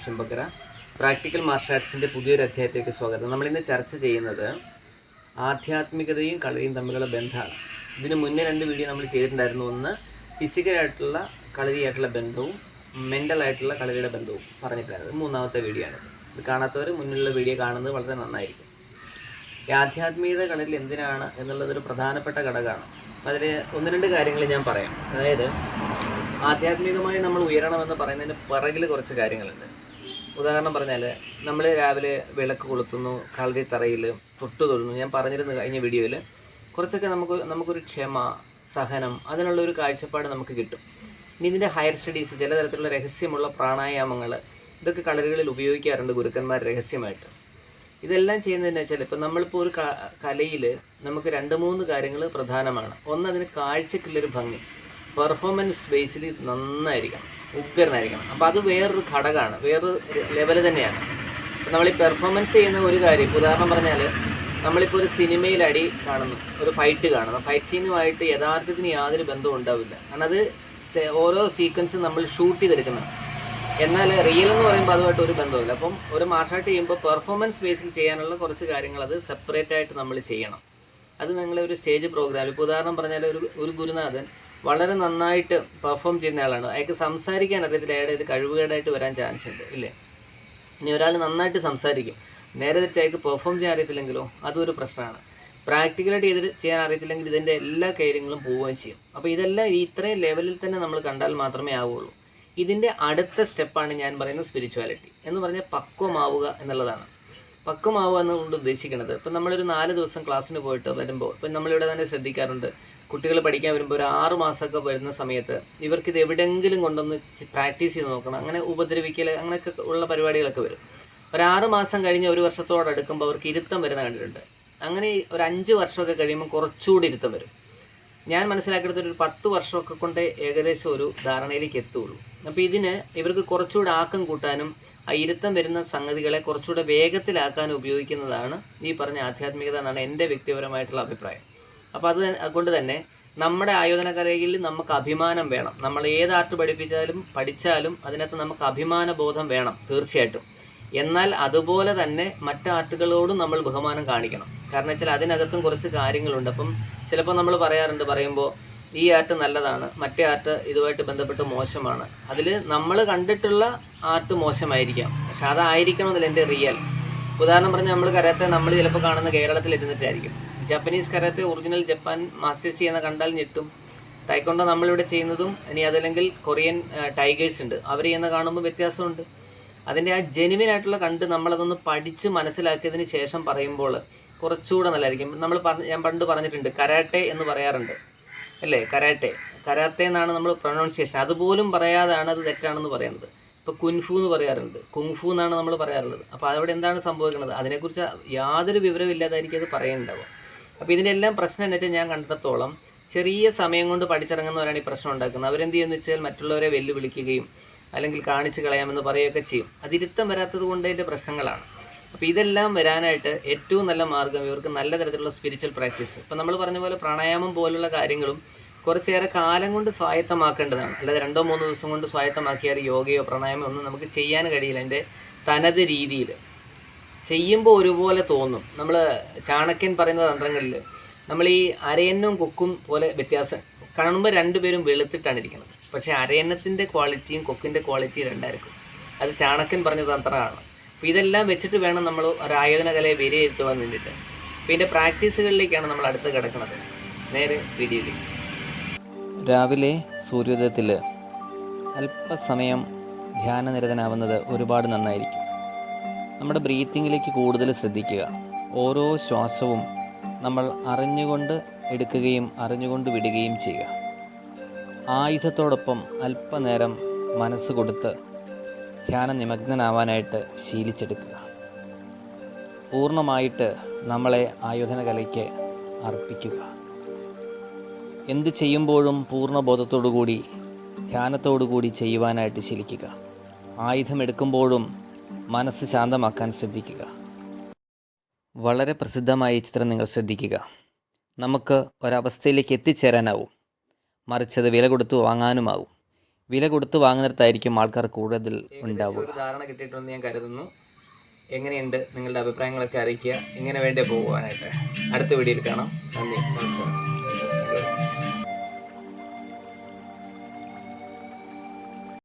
Chembakkara. Practical marshal ആർട്സിൻ്റെ പുതിയൊരു അധ്യായത്തിലേക്ക് സ്വാഗതം. നമ്മളിന്ന് ചർച്ച ചെയ്യുന്നത് ആധ്യാത്മികതയും കളിയും തമ്മിലുള്ള ബന്ധമാണ്. ഇതിന് മുന്നേ 2 വീഡിയോ നമ്മൾ ചെയ്തിട്ടുണ്ടായിരുന്നു. ഒന്ന് ഫിസിക്കലായിട്ടുള്ള കളരിയായിട്ടുള്ള ബന്ധവും മെൻ്റലായിട്ടുള്ള കളരിയുടെ ബന്ധവും പറഞ്ഞിട്ടുണ്ടായിരുന്നു. 3ാമത്തെ വീഡിയോ ആണ്. ഇത് കാണാത്തവർ മുന്നിലുള്ള വീഡിയോ കാണുന്നത് വളരെ നന്നായിരിക്കും. ഈ ആധ്യാത്മികത കളരിൽ എന്തിനാണ് എന്നുള്ളതൊരു പ്രധാനപ്പെട്ട ഘടകമാണ്. അതിൽ 1-2 കാര്യങ്ങൾ ഞാൻ പറയാം. അതായത് ആധ്യാത്മികമായി നമ്മൾ ഉയരണമെന്ന് പറയുന്നതിന് പിറകിൽ കുറച്ച് കാര്യങ്ങളുണ്ട്. ഉദാഹരണം പറഞ്ഞാൽ, നമ്മൾ രാവിലെ വിളക്ക് കൊളുത്തുന്നു, കളരി തറയിൽ തൊട്ട് തൊഴുന്നു. ഞാൻ പറഞ്ഞിരുന്നു കഴിഞ്ഞ വീഡിയോയിൽ. കുറച്ചൊക്കെ നമുക്കൊരു ക്ഷമ, സഹനം, അതിനുള്ളൊരു കാഴ്ചപ്പാട് നമുക്ക് കിട്ടും. ഇനി ഇതിൻ്റെ ഹയർ സ്റ്റഡീസ്, ചില തരത്തിലുള്ള രഹസ്യമുള്ള പ്രാണായാമങ്ങൾ, ഇതൊക്കെ കളരികളിൽ ഉപയോഗിക്കാറുണ്ട് ഗുരുക്കന്മാർ രഹസ്യമായിട്ട്. ഇതെല്ലാം ചെയ്യുന്നതെന്ന് വെച്ചാൽ, ഇപ്പം നമ്മളിപ്പോൾ ഒരു കലയിൽ നമുക്ക് 2-3 കാര്യങ്ങൾ പ്രധാനമാണ്. ഒന്ന്, അതിന് കാഴ്ചക്കുള്ളൊരു ഭംഗി, പെർഫോമൻസ് ബേസിൽ നന്നായിരിക്കണം, ഉഗ്രനായിരിക്കണം. അപ്പോൾ അത് വേറൊരു ഘടകമാണ്, വേറൊരു ലെവൽ തന്നെയാണ്. അപ്പം നമ്മൾ ഈ പെർഫോമൻസ് ചെയ്യുന്ന ഒരു കാര്യം, ഉദാഹരണം പറഞ്ഞാൽ, നമ്മളിപ്പോൾ ഒരു സിനിമയിൽ അടി കാണുന്നു, ഒരു ഫൈറ്റ് കാണുന്നു. ഫൈറ്റ് സീനുമായിട്ട് യഥാർത്ഥത്തിന് യാതൊരു ബന്ധവും ഉണ്ടാവില്ല. കാരണം അത് ഓരോ സീക്വൻസും നമ്മൾ ഷൂട്ട് ചെയ്തെടുക്കുന്നതാണ്. എന്നാൽ റിയൽ എന്ന് പറയുമ്പോൾ അതുമായിട്ട് ഒരു ബന്ധമില്ല. അപ്പം ഒരു മാർഷൽ ആർട്ട് ചെയ്യുമ്പോൾ പെർഫോമൻസ് ബേസിൽ ചെയ്യാനുള്ള കുറച്ച് കാര്യങ്ങൾ അത് സെപ്പറേറ്റ് ആയിട്ട് നമ്മൾ ചെയ്യണം. അത് നിങ്ങളെ ഒരു സ്റ്റേജ് പ്രോഗ്രാം, ഇപ്പോൾ ഉദാഹരണം പറഞ്ഞാൽ, ഒരു ഗുരുനാഥൻ വളരെ നന്നായിട്ട് പെർഫോം ചെയ്യുന്ന ആളാണ്. അയാൾക്ക് സംസാരിക്കാൻ അറിയത്തില്ല, അയാളുടെ ഇത് കഴിവുകേടായിട്ട് വരാൻ ചാൻസ് ഉണ്ട്, ഇല്ലേ? ഇനി ഒരാൾ നന്നായിട്ട് സംസാരിക്കും, നേരെ തിരിച്ച് അയാൾക്ക് പെർഫോം ചെയ്യാൻ അറിയത്തില്ലെങ്കിലോ അതൊരു പ്രശ്നമാണ്. പ്രാക്ടിക്കലായിട്ട് ചെയ്യാൻ അറിയത്തില്ലെങ്കിൽ ഇതിൻ്റെ എല്ലാ കാര്യങ്ങളും പോവുകയും ചെയ്യും. അപ്പോൾ ഇതെല്ലാം ഇത്രയും ലെവലിൽ തന്നെ നമ്മൾ കണ്ടാൽ മാത്രമേ ആവുള്ളൂ. ഇതിൻ്റെ അടുത്ത സ്റ്റെപ്പാണ് ഞാൻ പറയുന്നത് സ്പിരിച്വാലിറ്റി എന്ന് പറഞ്ഞാൽ പക്വമാവുക എന്നുള്ളതാണ്. പക്വമാവുക എന്നുകൊണ്ട് ഉദ്ദേശിക്കുന്നത്, ഇപ്പം നമ്മളൊരു 4 ദിവസം ക്ലാസ്സിന് പോയിട്ട് വരുമ്പോൾ, ഇപ്പം നമ്മളിവിടെ തന്നെ ശ്രദ്ധിക്കാറുണ്ട്, കുട്ടികൾ പഠിക്കാൻ വരുമ്പോൾ ഒരു 6 മാസമൊക്കെ വരുന്ന സമയത്ത് ഇവർക്കിത് എവിടെയെങ്കിലും കൊണ്ടൊന്ന് പ്രാക്ടീസ് ചെയ്ത് നോക്കണം. അങ്ങനെ ഉപദ്രവിക്കൽ, അങ്ങനെയൊക്കെ ഉള്ള പരിപാടികളൊക്കെ വരും. ഒരു 6 മാസം കഴിഞ്ഞ് 1 വർഷത്തോടടുക്കുമ്പോൾ അവർക്ക് ഇരുത്തം വരുന്ന കണ്ടിട്ടുണ്ട്. അങ്ങനെ ഒരു 5 വർഷമൊക്കെ കഴിയുമ്പോൾ കുറച്ചുകൂടി ഇരുത്തം വരും. ഞാൻ മനസ്സിലാക്കിയെടുത്തൊരു 10 വർഷമൊക്കെ കൊണ്ട് ഏകദേശം ഒരു ധാരണയിലേക്ക് എത്തുള്ളൂ. അപ്പോൾ ഇവർക്ക് കുറച്ചുകൂടെ ആക്കം കൂട്ടാനും ആ ഇരുത്തം വരുന്ന സംഗതികളെ കുറച്ചുകൂടെ വേഗത്തിലാക്കാനും ഉപയോഗിക്കുന്നതാണ് ഈ പറഞ്ഞ ആധ്യാത്മികത എന്നാണ് എൻ്റെ വ്യക്തിപരമായിട്ടുള്ള അഭിപ്രായം. അപ്പോൾ അതുകൊണ്ട് തന്നെ നമ്മുടെ ആയോധന കലയിൽ നമുക്ക് അഭിമാനം വേണം. നമ്മൾ ഏത് ആർട്ട് പഠിച്ചാലും അതിനകത്ത് നമുക്ക് അഭിമാന ബോധം വേണം, തീർച്ചയായിട്ടും. എന്നാൽ അതുപോലെ തന്നെ മറ്റ് ആർട്ടുകളോടും നമ്മൾ ബഹുമാനം കാണിക്കണം. കാരണം വെച്ചാൽ അതിനകത്തും കുറച്ച് കാര്യങ്ങളുണ്ട്. അപ്പം ചിലപ്പോൾ നമ്മൾ പറയുമ്പോൾ ഈ ആർട്ട് നല്ലതാണ്, മറ്റേ ആർട്ട് ഇതുമായിട്ട് ബന്ധപ്പെട്ട് മോശമാണ്. അതിൽ നമ്മൾ കണ്ടിട്ടുള്ള ആർട്ട് മോശമായിരിക്കാം, പക്ഷെ അതായിരിക്കണമെന്നില്ല എൻ്റെ റിയൽ. ഉദാഹരണം പറഞ്ഞാൽ, നമ്മൾ കരാത്തെ നമ്മൾ ചിലപ്പോൾ കാണുന്ന കേരളത്തിൽ ഇരുന്നിട്ടായിരിക്കും. Japanese karate original Japan masters ചെയ്യുന്ന കണ്ടാൽ ഞെട്ടും. ടൈക്കോണ്ടോ നമ്മളിവിടെ ചെയ്യുന്നതും, ഇനി അതല്ലെങ്കിൽ കൊറിയൻ ടൈഗേഴ്സ് ഉണ്ട്, അവർ ചെയ്യുന്ന കാണുമ്പോൾ വ്യത്യാസമുണ്ട്. അതിൻ്റെ ആ ജെനുവിൻ ആയിട്ടുള്ള കണ്ട് നമ്മളതൊന്ന് പഠിച്ച് മനസ്സിലാക്കിയതിന് ശേഷം പറയുമ്പോൾ കുറച്ചുകൂടെ നല്ലതായിരിക്കും. ഞാൻ പണ്ട് പറഞ്ഞിട്ടുണ്ട്, കരാട്ടെ എന്ന് പറയാറുണ്ട്, അല്ലേ? കരാത്തെ എന്നാണ് നമ്മൾ പ്രൊനൗൺസിയേഷൻ. അതുപോലും പറയാതാണ് അത് തെറ്റാണെന്ന് പറയുന്നത്. ഇപ്പോൾ കുൻഫു എന്ന് പറയാറുണ്ട്, കുങ്ഫു എന്നാണ് നമ്മൾ പറയാറുള്ളത്. അപ്പോൾ അവിടെ എന്താണ് സംഭവിക്കുന്നത്, അതിനെക്കുറിച്ച് യാതൊരു വിവരമില്ലാതായിരിക്കും അത് പറയുന്നുണ്ടാവുക. അപ്പോൾ ഇതിൻ്റെ എല്ലാം പ്രശ്നം എന്ന് വെച്ചാൽ, ഞാൻ കണ്ടെത്തോളം ചെറിയ സമയം കൊണ്ട് പഠിച്ചിറങ്ങുന്നവരാണ് ഈ പ്രശ്നം ഉണ്ടാക്കുന്നത്. അവരെന്ത് ചെയ്യുമെന്ന് വെച്ചാൽ മറ്റുള്ളവരെ വെല്ലുവിളിക്കുകയും അല്ലെങ്കിൽ കാണിച്ച് കളയാമെന്ന് പറയുകയൊക്കെ ചെയ്യും. അതിരുത്തം വരാത്തത് കൊണ്ട് ഇതിൻ്റെ പ്രശ്നങ്ങളാണ്. അപ്പോൾ ഇതെല്ലാം വരാനായിട്ട് ഏറ്റവും നല്ല മാർഗ്ഗം ഇവർക്ക് നല്ല തരത്തിലുള്ള സ്പിരിച്വൽ പ്രാക്ടീസ്. ഇപ്പം നമ്മൾ പറഞ്ഞ പോലെ പ്രാണായാമം പോലുള്ള കാര്യങ്ങളും കുറച്ചേറെ കാലം കൊണ്ട് സ്വായത്തമാക്കേണ്ടതാണ്. അല്ലാതെ 2-3 ദിവസം കൊണ്ട് സ്വായത്തമാക്കിയാൽ യോഗയോ പ്രാണായാമോ ഒന്നും നമുക്ക് ചെയ്യാൻ കഴിയില്ല. എൻ്റെ തനത് രീതിയിൽ ചെയ്യുമ്പോൾ ഒരുപോലെ തോന്നും. നമ്മൾ ചാണക്യൻ പറയുന്ന തന്ത്രങ്ങളിൽ നമ്മൾ ഈ അരയന്നും കൊക്കും പോലെ വ്യത്യാസം കാണുമ്പോൾ 2 പേരും വെളുത്തിട്ടാണ് ഇരിക്കുന്നത്. പക്ഷേ അരയന്നത്തിൻ്റെ ക്വാളിറ്റിയും കൊക്കിൻ്റെ ക്വാളിറ്റിയും രണ്ടായിരിക്കും. അത് ചാണക്യൻ പറഞ്ഞ തന്ത്രമാണ്. അപ്പോൾ ഇതെല്ലാം വെച്ചിട്ട് വേണം നമ്മൾ ഒരു ആയോധന കലയെ വിലയിരുത്തുവാൻ വേണ്ടിയിട്ട്. അപ്പോൾ ഇതിൻ്റെ പ്രാക്ടീസുകളിലേക്കാണ് നമ്മൾ അടുത്ത് കിടക്കുന്നത്. നേരെ വീഡിയോയിലേക്ക്. രാവിലെ സൂര്യോദയത്തിൽ അല്പസമയം ധ്യാനനിരതനാവുന്നത് ഒരുപാട് നന്നായിരിക്കും. നമ്മുടെ ബ്രീത്തിങ്ങിലേക്ക് കൂടുതൽ ശ്രദ്ധിക്കുക. ഓരോ ശ്വാസവും നമ്മൾ അറിഞ്ഞുകൊണ്ട് എടുക്കുകയും അറിഞ്ഞുകൊണ്ട് വിടുകയും ചെയ്യുക. ആയുധത്തോടൊപ്പം അല്പനേരം മനസ്സ് കൊടുത്ത് ധ്യാന നിമഗ്നനാവാനായിട്ട് ശീലിച്ചെടുക്കുക. പൂർണ്ണമായിട്ട് നമ്മളെ ആയോധന കലയ്ക്ക് അർപ്പിക്കുക. എന്ത് ചെയ്യുമ്പോഴും പൂർണ്ണബോധത്തോടുകൂടി ധ്യാനത്തോടുകൂടി ചെയ്യുവാനായിട്ട് ശീലിക്കുക. ആയുധമെടുക്കുമ്പോഴും മനസ്സ് ശാന്തമാക്കാൻ ശ്രദ്ധിക്കുക. വളരെ പ്രസിദ്ധമായ ഈ ചിത്രം നിങ്ങൾ ശ്രദ്ധിക്കുക. നമുക്ക് ഒരവസ്ഥയിലേക്ക് എത്തിച്ചേരാനാവും, മറിച്ചത് വില കൊടുത്ത് വാങ്ങാനുമാവും. വില കൊടുത്ത് വാങ്ങുന്നിടത്തായിരിക്കും ആൾക്കാർ കൂടുതൽ ഉണ്ടാവുക. ഒരു ധാരണ കിട്ടിയിട്ടുണ്ടെന്ന് ഞാൻ കരുതുന്നു. എങ്ങനെയുണ്ട് നിങ്ങളുടെ അഭിപ്രായങ്ങളൊക്കെ അറിയിക്കുക. ഇങ്ങനെ വേണ്ടേ പോകുവാനായിട്ട്. അടുത്ത വീഡിയോയിൽ കാണാം. നന്ദി, നമസ്കാരം.